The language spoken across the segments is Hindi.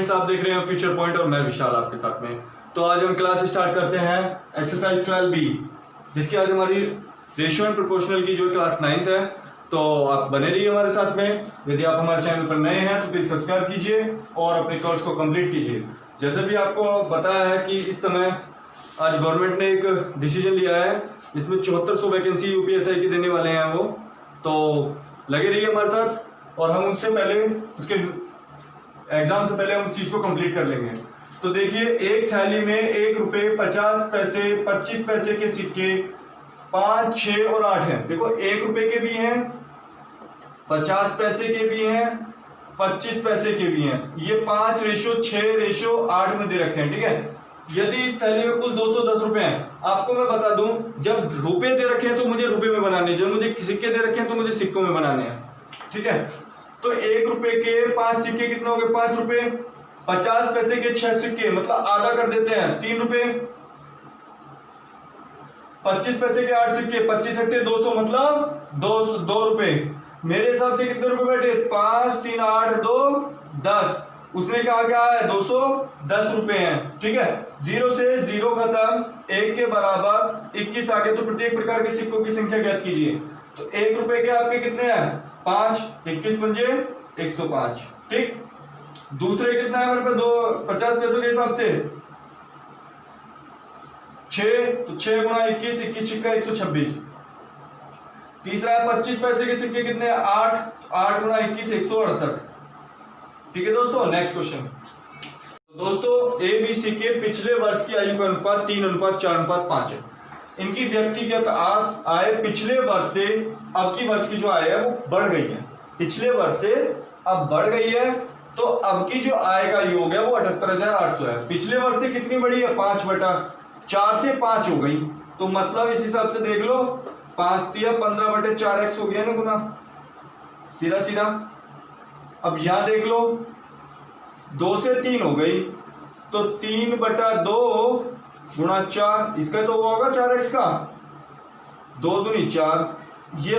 पॉइंट्स आप देख रहे हैं फ्यूचर पॉइंट और मैं विशाल आपके साथ में। तो आज हम क्लास स्टार्ट करते हैं एक्सरसाइज 12B, जिसकी आज हमारी रेशियो एंड प्रोपोर्शनल की जो क्लास 9th है। तो आप बने रहिए हमारे साथ में। यदि आप हमारे चैनल पर नए हैं तो प्लीज सब्सक्राइब कीजिए और अपने कोर्स को कंप्लीट कीजिए। जैसे भी आपको बताया है कि इस समय आज गवर्नमेंट ने एक डिसीजन लिया है, इसमें 7400 वैकेंसी यूपीएसआई की देने वाले हैं वो। तो लगे रहिए हमारे साथ और हम उससे पहले उसके एग्जाम से पहले हम उस चीज को कंप्लीट कर लेंगे। तो देखिए, एक थैली में 1 रुपये 50 पैसे 25 पैसे के सिक्के 5, 6 और 8 हैं। देखो, 1 रुपये के भी हैं, 50 पैसे के भी हैं, 25 पैसे के भी हैं। ये 5:6:8 में दे रखे हैं, ठीक है। यदि इस थैली में कुल 210 रुपए हैं, आपको मैं बता दूं, जब रुपए दे रखे हैं तो मुझे रुपए में बनाने, जब मुझे सिक्के दे रखे हैं तो मुझे सिक्कों में बनाने हैं, ठीक है। तो 1 रुपए के 5 सिक्के कितने हो गए? 5 रुपए। 50 पैसे के 6 सिक्के, मतलब आधा कर देते हैं, 3 रुपए। 25 पैसे के 8 सिक्के, 25 × 200 मतलब 2 रुपए। मेरे हिसाब से कितने रुपए बैठे? 5, 3, 8, 2, 10। उसने कहा क्या है? 210 रुपए हैं, ठीक है। 0 से 0 खत्म, 1 के बराबर 21 आगे, तो प्रत्येक प्रकार के सिक्कों की संख्या ज्ञात कीजिए। तो 1 रुपए के आपके कितने हैं? 5, 21 पंजे 105, ठीक। दूसरे कितना है मेरे पे? 50 पैसों के हिसाब से 6, तो 6 × 21, 21 × 126। तीसरा है 25 पैसे के सिक्के कितने हैं? 8, 8 × 21 168, ठीक है दोस्तों। नेक्स्ट क्वेश्चन दोस्तों, ABC के पिछले वर्ष की आयु का अनुपात 3:4:5 है। इनकी व्यक्तिगत आय पिछले वर्ष से अब की वर्ष की जो आय है वो बढ़ गई है। पिछले वर्ष से अब बढ़ गई है, तो अब की जो आय का योग है वो 78,800 है। पिछले वर्ष से कितनी बढ़ी है? 5/4 से 5 हो गई। तो मतलब इस हिसाब से देख लो, 5 × 15/4x हो गया ना गुना, सीधा सीधा। अब यहां देख लो, 2 से 3 हो गई, तो 3/2 × 4, इसका तो होगा 4x का, 2 दूनी 4। ये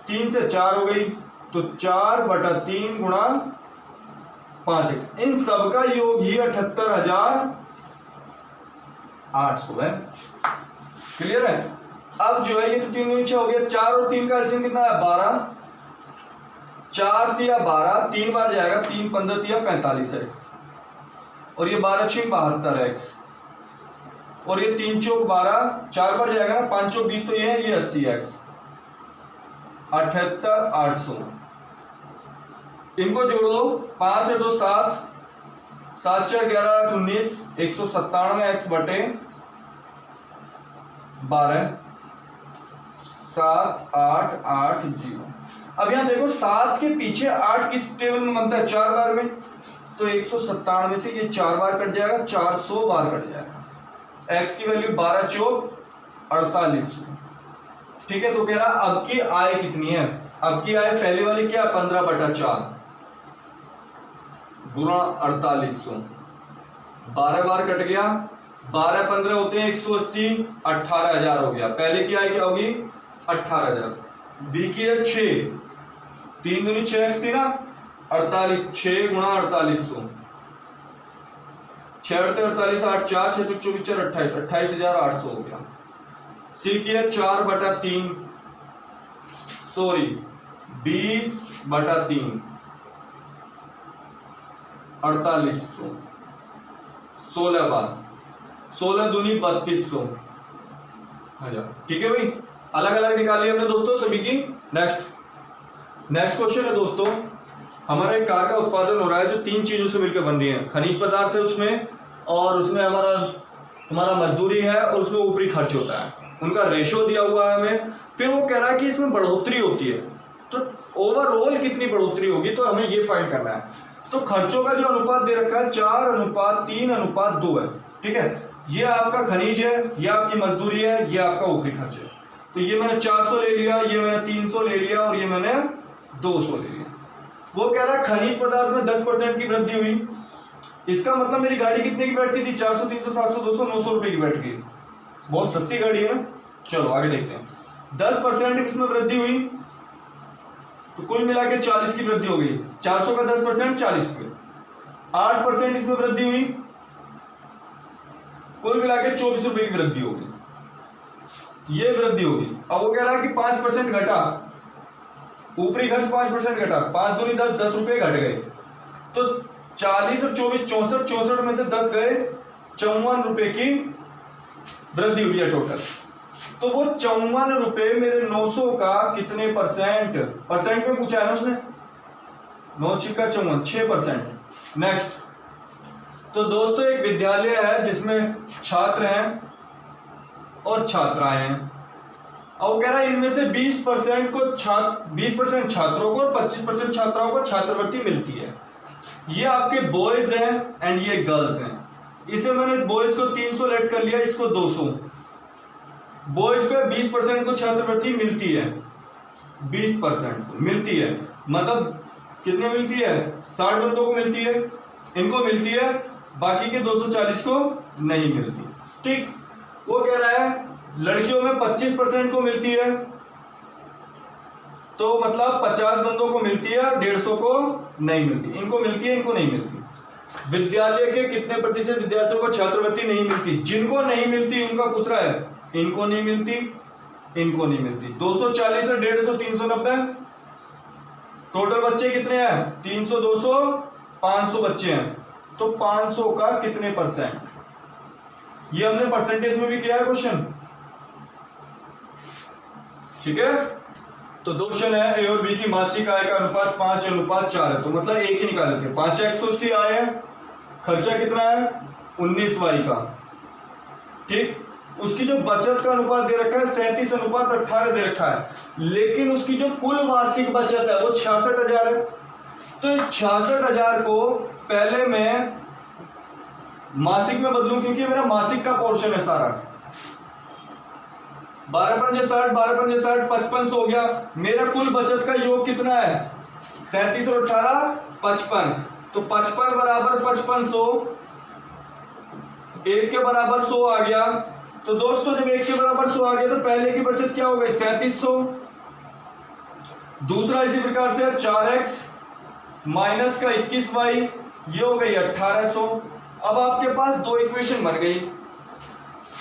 3 से 4 हो गई, तो 4/3 × 5x। इन सब का योग ही 78,800 है। क्लियर है? अब जो है ये तो 3 दूनी 6 हो गया, 4 और 3 का एलसीएम कितना है? 12। 4 × 12, 3 बार जाएगा, 3 × 15 = 45x, और ये 12 × 6 = 72x, और ये 3 × 4 = 12, 4 बार जाएगा ना, 5 × 20, तो ये है, ये 80x। 78,800। इनको जोड़ दो, 5 × 2 = 7, 7 × 4 = 11, 8 × 19, 197x/12, 7880। अब यहां देखो, 7 के पीछे 8 किस टेबल में बनता है? 4 बार में, तो 197 से ये 4 बार कट जाएगा, 400 बार कट जाएगा। x की वैल्यू 12 × 4 = 4800, ठीक है। तो कह रहा अब की आय कितनी है? अब की आय पहले वाली क्या? 15/4 गुणा 4800, 12 बार कट गया, 12 15 होते हैं 180, 18,000 हो गया। पहले की आय क्या होगी? 18,000। देखिए 6, 3 दूनी 6x थी ना, 48, 6 × 4800, 6 × 48, 8 4 6 24 4 28, 28,800 हो गया। सी की है 4/3, सॉरी 20/3, 4800, 16 बार, 16 दूनी 3200, ठीक है भाई। अलग अलग निकाली हमने दोस्तों सभी की। नेक्स्ट क्वेश्चन है दोस्तों, हमारा एक कार का उत्पादन हो रहा है जो 3 चीजों से मिलकर बन रही है। खनिज पदार्थ है उसमें, और उसमें हमारा मजदूरी है, और उसमें ऊपरी खर्च होता है। उनका रेशो दिया हुआ है हमें। फिर वो कह रहा है कि इसमें बढ़ोतरी होती है, तो ओवरऑल कितनी बढ़ोतरी होगी, तो हमें ये फाइंड करना है। तो खर्चों का जो अनुपात दे रखा है 4:3:2 है, ठीक है। ये आपका खनिज है, ये आपकी मजदूरी है, ये आपका ऊपरी खर्च है। तो ये मैंने 400 ले लिया, ये मैंने 300 ले लिया, और ये मैंने 200 ले लिया। वो कह रहा है खनिज पदार्थ में 10% की वृद्धि हुई। इसका मतलब मेरी गाड़ी कितने की बैठती थी? 400, 300, 700, 200, 900 रुपए की बैठ गई। बहुत सस्ती गाड़ी है ना। चलो आगे देखते हैं। 10% इसमें वृद्धि हुई, तो कुल मिला के 40 की वृद्धि हो गई। 400 का 10% 40 रुपए। 8% इसमें वृद्धि हुई, कुल मिला के 24 रुपए की वृद्धि होगी, ये वृद्धि होगी। अब वो कह रहा है कि 5% घटा, ऊपरी खर्च 5% घटा, 5 दूनी 10, 10 रुपए घट गए, तो 40 और 24 64, 64 में से 10 गए, 54 रुपए की वृद्धि हुई है टोटल। तो वो 54 रुपए मेरे 900 का कितने परसेंट, परसेंट में पूछा है ना उसने, 9 छिक्का 54, 6%। नेक्स्ट, तो दोस्तों एक विद्यालय है जिसमें छात्र हैं और छात्राएं हैं, और वो कह रहा है इनमें से 20% को 20% छात्रों को और 25% छात्राओं को छात्रवृत्ति मिलती है। ये आपके बॉयज हैं एंड ये गर्ल्स हैं। इसे मैंने बॉयज को 300 लेट कर लिया, इसको 200। बॉयज को 20% को छात्रवृत्ति मिलती है, 20% को मिलती है, मतलब कितने मिलती है, 60 बंदों को मिलती है, इनको मिलती है, बाकी के 240 को नहीं मिलती। ठीक, वो कह रहा है लड़कियों में 25% को मिलती है, तो मतलब 50 बंदों को मिलती है, 150 को नहीं मिलती, इनको मिलती है, इनको नहीं मिलती। विद्यालय के कितने प्रतिशत विद्यार्थियों को छात्रवृत्ति नहीं मिलती, जिनको नहीं मिलती उनका पूछ रहा है, इनको नहीं मिलती, इनको नहीं मिलती। 240 और 150, 390, टोटल बच्चे कितने हैं, 300, 200, 500 बच्चे हैं, तो 500 का कितने परसेंट, ये हमने परसेंटेज में भी किया है क्वेश्चन, ठीक है। तो दो क्वेश्चन है, ए और बी की मासिक आय का अनुपात 5:4 है, तो मतलब एक ही निकाल लेते हैं। 5x तो उसकी आय है, खर्चा कितना है 19y का, ठीक। उसकी जो बचत का अनुपात दे रखा है 37:18 दे रखा है, लेकिन उसकी जो कुल वार्षिक बचत है वो 66,000 है। तो इस 66,000 को पहले मैं मासिक में बदलूं, क्योंकि मेरा मासिक का पोर्शन है सारा। 12×5 60, 12×5 60, 55 हो गया। मेरा कुल बचत का योग कितना है, 37 और 18 55, तो 55 बराबर 5500, 1 के बराबर 100 आ गया। तो दोस्तों जब 1 के बराबर 100 आ गया तो पहले की बचत क्या हो गई 3700, दूसरा इसी प्रकार से 4x माइनस का 21y, ये हो गई 1800। अब आपके पास दो इक्वेशन बन गई,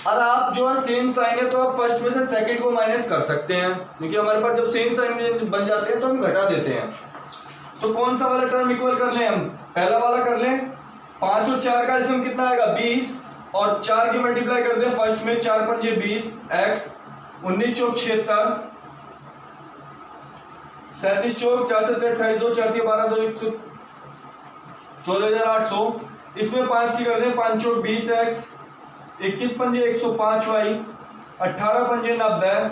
और आप जो है सेम साइन है तो आप फर्स्ट में से सेकंड को माइनस कर सकते हैं, क्योंकि हमारे पास जब सेम साइन बन जाते हैं तो हम घटा देते हैं। तो कौन सा वाला टर्म इक्वल कर लें, हम पहला वाला कर लें। 5 और 4 का एलसीएम कितना आएगा 20, और 4 की मल्टीप्लाई कर दें फर्स्ट में, 4 पंजे 20, x 19 चौक 76, 37 चौक 4 7 28, 2 4 12 2 14,800। इसमें 5 की कर दें, 5 चौक 20 x, 21 पंजे 105 y, 18 पंजे 90,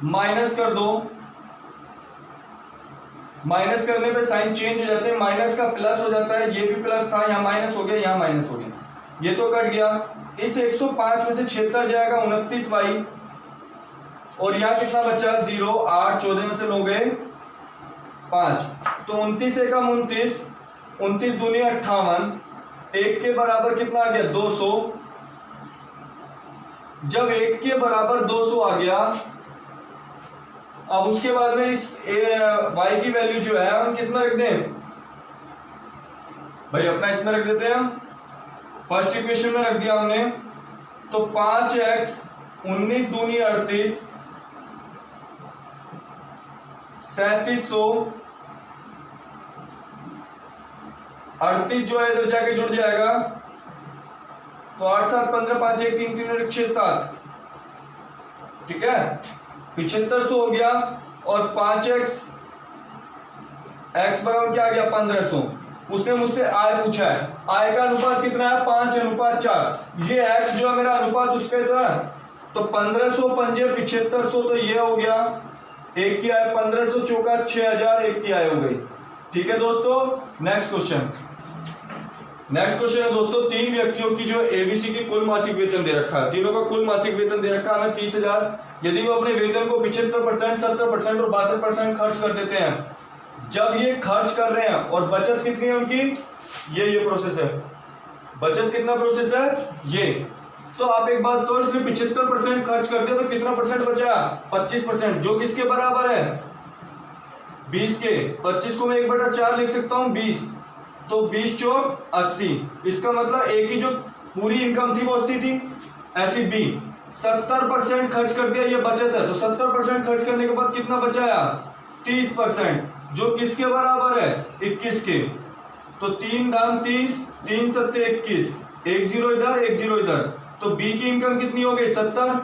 माइनस कर दो। माइनस करने पे साइन चेंज हो जाते हैं, माइनस का प्लस हो जाता है, ये भी प्लस था, यहाँ माइनस हो गया, यहाँ माइनस हो गया, ये तो कट गया। इस 105 में से 76 जाएगा 29y, और यहाँ कितना बचा 0, 8, 14 में से लोग गए 5, तो 29 एकम 29, 29 दूनी 58, 1 के बराबर कितना आ गया 200। जब 1 के बराबर 200 आ गया, अब उसके बाद में इस y की वैल्यू जो है हम किस में रख दें भाई, अपना इसमें रख देते हैं हम, फर्स्ट इक्वेशन में रख दिया हमने। तो 5x 19 दूनी 38, 3700, 38 जो है इधर जाके जुड़ जाएगा, तो 8 7 15 5 1 3 3 6 7, ठीक है, 7500 हो गया। और 5x x बराबर क्या आ गया 1500। उसने मुझसे आय पूछा है, आय का अनुपात कितना है 5:4, ये x जो है मेरा अनुपात उसका तो है, तो 1500 पंजे 7500, तो ये हो गया, एक की आय 1500 चौका 6000, एक की आय हो गई। ठीक है दोस्तों, नेक्स्ट क्वेश्चन। नेक्स्ट क्वेश्चन है दोस्तों, 3 व्यक्तियों की जो एबीसी की कुल मासिक वेतन दे रखा है, तीनों का कुल मासिक वेतन दे रखा है हमें 30,000। यदि वो अपने वेतन को 75%, 70% और 62% खर्च कर देते हैं, जब ये खर्च कर रहे हैं और बचत कितनी है उनकी, ये प्रोसेस है, बचत कितना प्रोसेस है ये। तो आप एक बात तो, इसमें 75% खर्च कर दिया तो कितना परसेंट बचा 25%, जो किसके बराबर है 20 के। 25 को मैं 1/4 लिख सकता हूँ 20, तो 20 चौक 80। इसका मतलब ए की जो पूरी इनकम थी वो 80 थी। ऐसी बी 70% खर्च कर दिया, ये बचत है, तो 70% खर्च करने के बाद कितना बचाया 30%, जो किसके बराबर है 21 के। तो 3 दाम 30, 3 सत्ते 21, 1 0 इधर 1 0 इधर, तो बी की इनकम कितनी हो गई 70।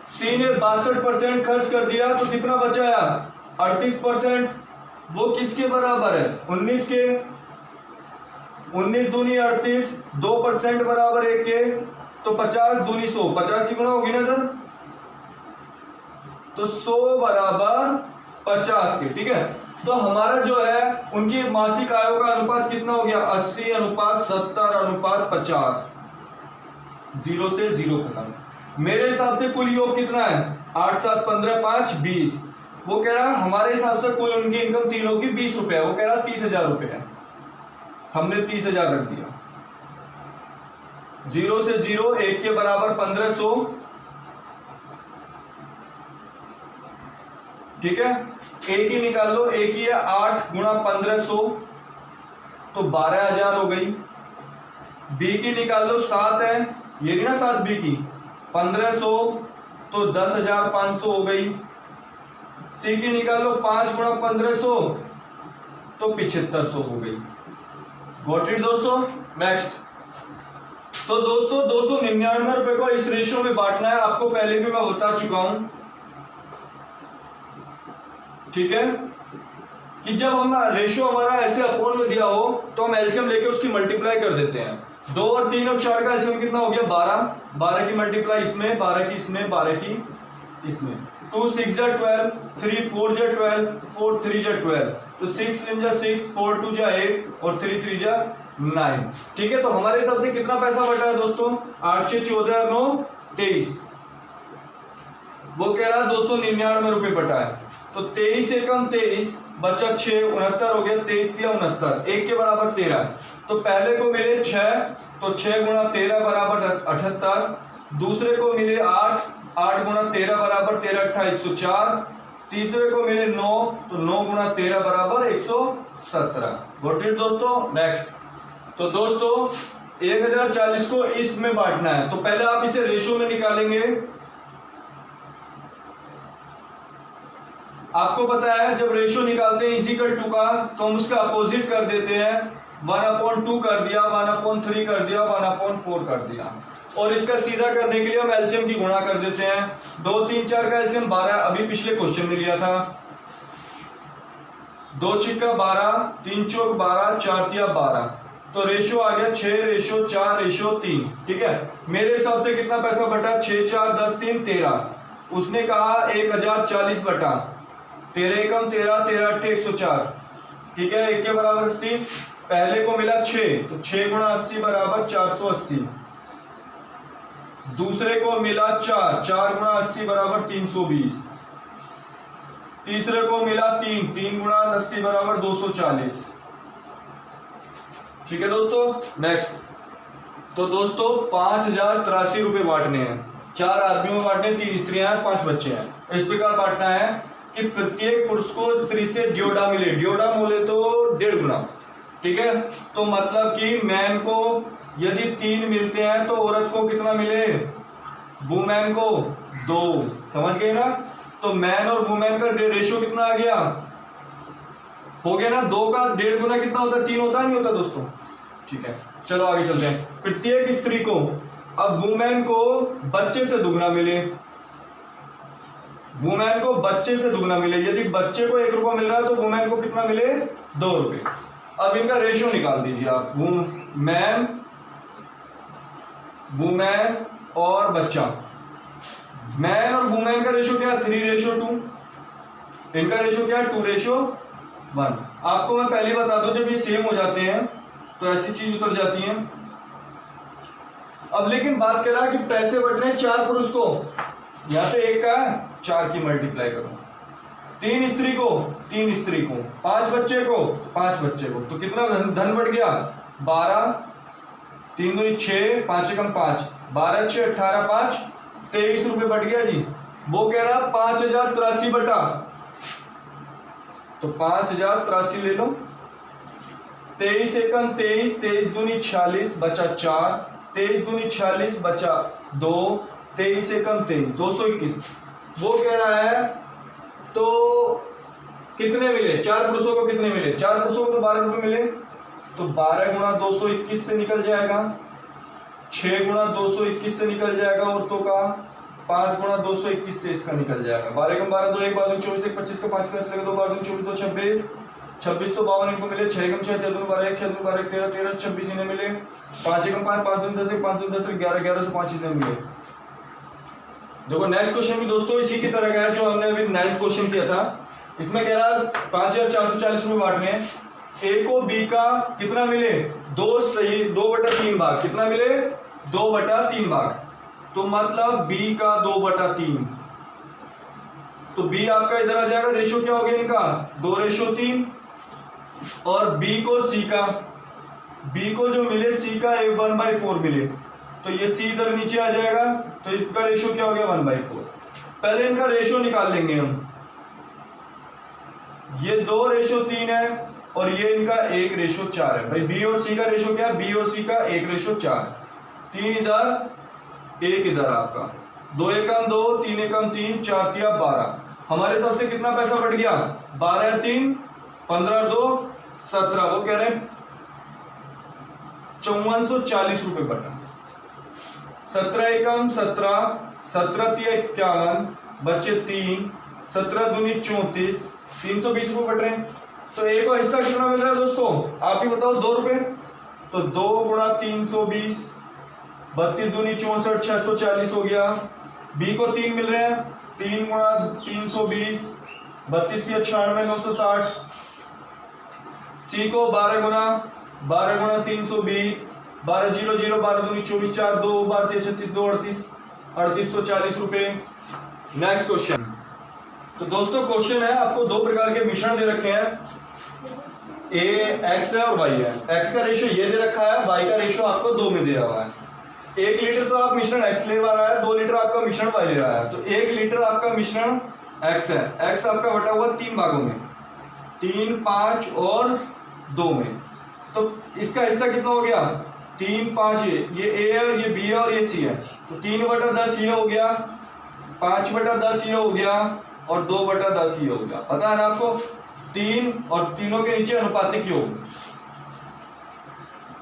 सी ने 62% खर्च कर दिया, तो कितना बचाया 38%, वो किसके बराबर है 19 के। 19 दूनी 38, 2% बराबर 1 के, तो 50 दूनी 100, 50 की गुणा होगी ना इधर, तो 100 बराबर 50 के। ठीक है, तो हमारा जो है उनकी मासिक आयों का अनुपात कितना हो गया 80 अनुपात 70 अनुपात 50, 0 से 0 खत्म। मेरे हिसाब से कुल योग कितना है 8 7 15 5 20। वो कह रहा है हमारे हिसाब से कुल उनकी इनकम तीनों की 20 रुपए है, वो कह रहा 30,000 रुपए है, हमने 30,000 रख दिया। 0 से 0, 1 के बराबर 1500। ठीक है, ए की निकाल लो, ए की है 8 गुणा 1500, तो 12,000 हो गई। बी की निकाल लो 7 है, ये नहीं ना 7 बी की 1500, तो 10,500 हो गई। सी की निकाल लो 5 गुणा 1500, तो 7500 हो गई। गॉट इट दोस्तों। नेक्स्ट, तो दोस्तों 299 रुपए को इस रेशियो में बांटना है, आपको पहले भी मैं बता चुका हूं। ठीक है, कि जब हम रेशियो हमारा ऐसे अपोन में दिया हो तो हम एलसीएम लेके उसकी मल्टीप्लाई कर देते हैं। 2 और 3 और 4 का एलसीएम कितना हो गया 12, 12 की मल्टीप्लाई इसमें, 12 की इसमें, 12 की इसमें, 2 6 जा 12, 3 4 जा 12, 4 3 जा 12, तो 6 3 जा 6, 4 2 जा 8 और 3 3 जा 9। ठीक है, तो हमारे हिसाब से कितना पैसा बचा है दोस्तों 8 6 14 9 23। वो कह रहा है 299 रुपए बटा है, तो 23 एकम 23 बचा 6, 69 हो गया, 23 दिया 69, 1 के बराबर 13। तो पहले को मिले 6, तो 6 गुणा 13 बराबर 78। दूसरे को मिले 8, 8 गुणा 13 बराबर 13 8 104। तीसरे को मिले 9, तो 9 गुणा 13 बराबर 117। गॉट इट दोस्तों। नेक्स्ट, तो दोस्तों 1040 को इसमें बांटना है, तो पहले आप इसे रेशियो में निकालेंगे। आपको पता है जब रेशियो निकालते हैं इजिकल टू का, तो हम उसका अपोजिट कर देते हैं, 1/2 कर दिया, 1/3 कर दिया, 1/4 कर दिया। और इसका सीधा करने के लिए हम एलसीएम की गुणा कर देते हैं। 2 3 4 का एलसीएम 12, अभी पिछले क्वेश्चन में लिया था। 2 छिक्का 12, 3 चौक 12, 4 तिया 12, तो रेशियो आ गया 6 रेशियो 4 रेशियो 3। ठीक है, मेरे हिसाब से कितना पैसा बटा 6 4 10 3 13। उसने कहा 1040 बटा 13 एकम 13, 13 8 104। ठीक है, 1 के बराबर 80। पहले को मिला 6, तो 6 गुणा 80 बराबर 480। दूसरे को मिला 4, 4 गुणा 80 बराबर 320। तीसरे को मिला 3, 3 गुणा 80 बराबर 240। ठीक है दोस्तों। नेक्स्ट, तो दोस्तों 5083 रुपए बांटने हैं, 4 आदमियों को बांटने, 3 स्त्रियां हैं, 5 बच्चे हैं। इस प्रकार बांटना है कि प्रत्येक पुरुष को स्त्री से ड्योडा मिले, ड्योडा बोले तो 1.5 गुना। ठीक है, तो मतलब कि मैन को यदि 3 मिलते हैं तो औरत को कितना मिले, वुमेन को 2। समझ गए ना, तो मैन और वुमेन का रेशियो कितना आ गया, हो गया ना, 2 का 1.5 गुना कितना होता है 3 होता है नहीं होता दोस्तों। ठीक है, चलो आगे चलते हैं। प्रत्येक स्त्री को, अब वुमेन को बच्चे से दुगना मिले, वुमेन को बच्चे से दुगना मिले। यदि बच्चे को 1 रुपया मिल रहा है तो वुमेन को कितना मिले 2 रुपए। अब इनका रेशियो निकाल दीजिए आप, वुमेन और बच्चा। मैन और वुमेन का रेशियो क्या है 3:2। इनका रेशियो क्या है 2:1। आपको मैं पहले बता दूं, जब ये सेम हो जाते हैं तो ऐसी चीज उतर जाती है। अब लेकिन बात कर रहा है कि पैसे बट रहे हैं 4 पुरुष को, यहाँ पे 1 का है 4 की मल्टीप्लाई करो, 3 स्त्री को 3 स्त्री को, 5 बच्चे को 5 बच्चे को, तो कितना धन बढ़ गया 12, 3 दूनी 6, 5 एकम 5, 12 6 18 5 23 रुपए बढ़ गया जी। वो कह रहा 5083 बटा, तो 5083 ले लो। 23 एकम 23, 23 दूनी 46 बचा 4, 23 दूनी 46 बचा 2, 23 एकम 23, 221। वो कह रहा है तो कितने मिले, 4 पुरुषों को कितने मिले, 4 पुरुषों को तो 12 रुपए मिले, तो 12 गुणा 221 से निकल जाएगा, 6 गुणा 221 से निकल जाएगा औरतों का, 5 गुणा 221 से इसका निकल जाएगा। 12 कम 12 2 1 12 24 1 25 का 5 का 2 12 24 2 26 26 तो 52 इनको मिले, 6 कम 6 4 12 1 6 12 1 13 13 26 इन्हें मिले, 5 कम 5 5 2 10 1 5 2 10 11 11 से 5 इन्हें मिले। देखो नेक्स्ट क्वेश्चन भी दोस्तों इसी की तरह का है जो हमने अभी 9th क्वेश्चन किया था। इसमें कह रहा है 5440 रुपए बांटने, ए को बी का कितना मिले, 2/3 भाग, कितना मिले 2/3 भाग, तो मतलब बी का 2/3, तो बी आपका इधर आ जाएगा, रेशो क्या हो गया इनका 2:3, और बी को सी का, बी को जो मिले सी का 1/4 मिले, तो ये सी इधर नीचे आ जाएगा, तो इसका रेशो क्या हो गया 1/4। पहले इनका रेशो निकाल लेंगे हम, ये 2:3 है और ये इनका 1:4 है। भाई बी और सी का रेशो क्या है, बी और सी का 1:4, 3 इधर 1 इधर, आपका 2 एकम 2 3 एकम 3 4 तिया 12, हमारे हिसाब से कितना पैसा बढ़ गया, 12 और 3 15 और 2 17, वो कह रहे हैं 5440 रुपए बटा, 17 एकम 17 17 तिया 51 बचे 3, 17 दूनी 34 320 रुपए बट रहे हैं। तो ए का हिस्सा कितना मिल रहा है दोस्तों, आप ही बताओ, 2 रुपए, तो 2 गुणा 320, 32 दूनी 64 640 हो गया। बी को 3 मिल रहे हैं, 3 गुणा 320, 32 96 960। सी को 12 गुणा 320, 12 0 0 12 दूनी 24 4 2 12 36 2 38 3840 रुपए। Next question. तो दोस्तों क्वेश्चन है, आपको 2 प्रकार के मिश्रण दे रखे हैं, ए एक्स है और वाई है। एक्स का रेशो ये दे रखा है, वाई का रेशो आपको 2 में दिया हुआ है। 1 लीटर तो आप मिश्रण एक्स ले रहा है, 2 लीटर आपका मिश्रण वाई ले रहा है, तो 1 लीटर आपका मिश्रण एक्स है, एक्स आपका बटा हुआ 3 भागों में, 3 5 और 2 में, तो इसका हिस्सा कितना हो गया 3 5, ये ए है, ये बी है और ये सी है, तो 3/10 ये हो गया, 5/10 ये हो गया और 2/10 ये हो गया। पता है ना आपको, 3 और तीनों के नीचे अनुपातिक योग।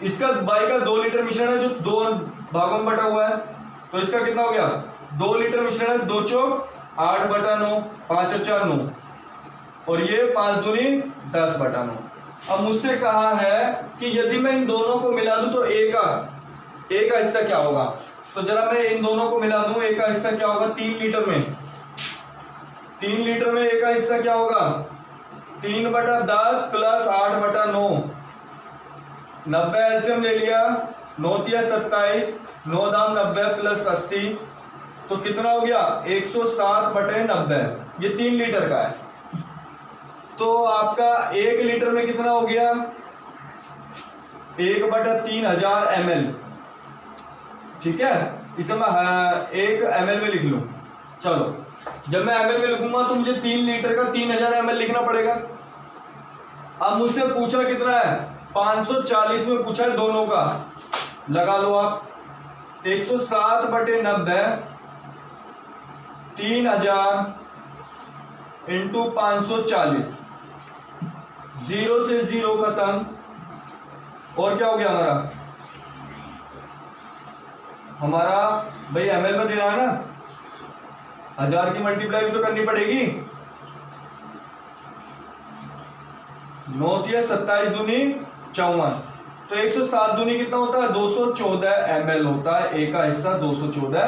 इसका बाई का 2 लीटर मिश्रण है जो 2 भागों में बटा हुआ है, तो इसका कितना हो गया 2 लीटर मिश्रण है, 2 चौक 8/9, 5 और 4 9, और ये 5 दूनी 10/9। अब मुझसे कहा है कि यदि मैं इन दोनों को मिला दूं तो ए का हिस्सा क्या होगा, तो जरा मैं इन दोनों को मिला दूं, ए का हिस्सा क्या होगा 3 लीटर में, 3 लीटर में ए का हिस्सा क्या होगा 3/10 प्लस 8/9, 90 एलसीएम ले लिया, 9 तिया 27, 9 दाम 90 प्लस 80, तो कितना हो गया 107/90, ये 3 लीटर का है। तो आपका 1 लीटर में कितना हो गया 1/3000 ml, ठीक है, इसे मैं 1 ml में लिख लूं। चलो, जब मैं ml में लिखूंगा तो मुझे 3 लीटर का 3000 ml लिखना पड़ेगा। अब मुझसे पूछा कितना है 540 में पूछा है दोनों का, लगा लो आप 107/90, 3000 इंटू 540, 0 से 0 खत्म, और क्या हो गया हमारा भाई ml में देना है ना, 1000 की मल्टीप्लाई भी तो करनी पड़ेगी, 9 तिया 27 दूनी 54, तो 107 दूनी कितना होता है 214 ml होता है, ए का हिस्सा 214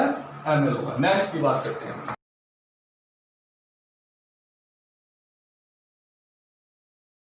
ml होगा। नेक्स्ट की बात करते हैं।